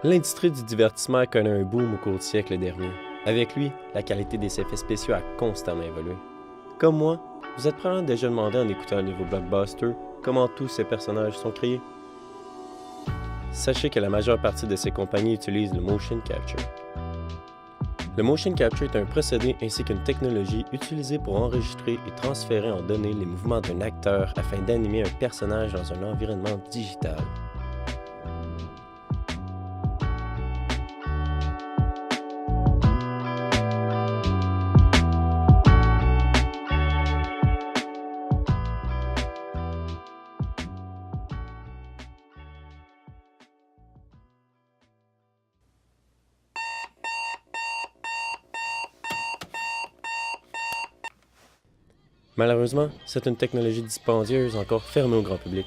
L'industrie du divertissement connaît un boom au cours du siècle dernier. Avec lui, la qualité des effets spéciaux a constamment évolué. Comme moi, vous êtes probablement déjà demandé en écoutant un nouveau blockbuster comment tous ces personnages sont créés. Sachez que la majeure partie de ces compagnies utilisent le motion capture. Le motion capture est un procédé ainsi qu'une technologie utilisée pour enregistrer et transférer en données les mouvements d'un acteur afin d'animer un personnage dans un environnement digital. Malheureusement, c'est une technologie dispendieuse encore fermée au grand public.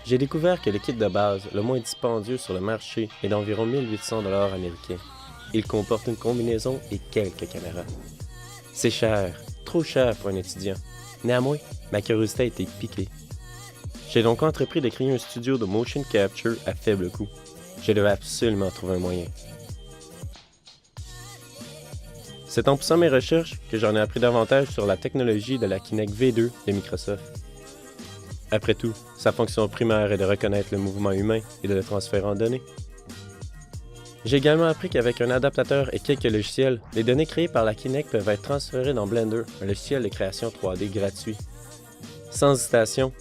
J'ai découvert que le kit de base, le moins dispendieux sur le marché, est d'environ 1800 $ américains. Il comporte une combinaison et quelques caméras. C'est cher, trop cher pour un étudiant. Néanmoins, ma curiosité a été piquée. J'ai donc entrepris de créer un studio de motion capture à faible coût. Je devais absolument trouver un moyen. C'est en poussant mes recherches que j'en ai appris davantage sur la technologie de la Kinect V2 de Microsoft. Après tout, sa fonction primaire est de reconnaître le mouvement humain et de le transférer en données. J'ai également appris qu'avec un adaptateur et quelques logiciels, les données créées par la Kinect peuvent être transférées dans Blender, un logiciel de création 3D gratuit. Sans hésitation,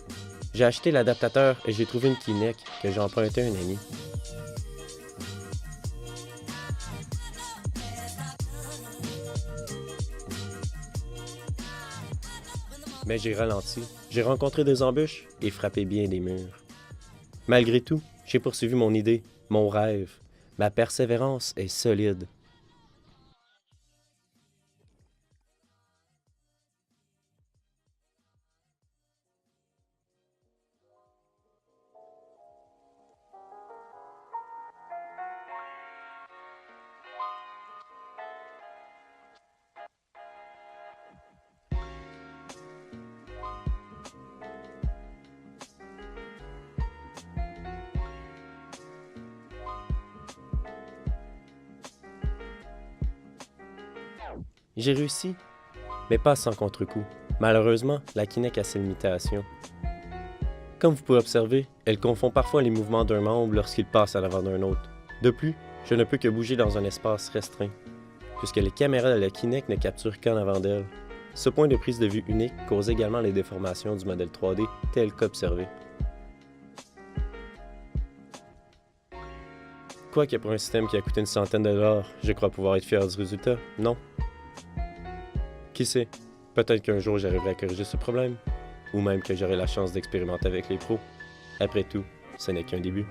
j'ai acheté l'adaptateur et j'ai trouvé une Kinect que j'ai empruntée à un ami. Mais j'ai ralenti, j'ai rencontré des embûches et frappé bien des murs. Malgré tout, j'ai poursuivi mon idée, mon rêve. Ma persévérance est solide. J'ai réussi, mais pas sans contre-coup. Malheureusement, la Kinect a ses limitations. Comme vous pouvez observer, elle confond parfois les mouvements d'un membre lorsqu'il passe à l'avant d'un autre. De plus, je ne peux que bouger dans un espace restreint, puisque les caméras de la Kinect ne capturent qu'en avant d'elle. Ce point de prise de vue unique cause également les déformations du modèle 3D tel qu'observé. Quoique pour un système qui a coûté une centaine de dollars, je crois pouvoir être fier du résultat, non? Qui sait, peut-être qu'un jour j'arriverai à corriger ce problème, ou même que j'aurai la chance d'expérimenter avec les pros. Après tout, ce n'est qu'un début.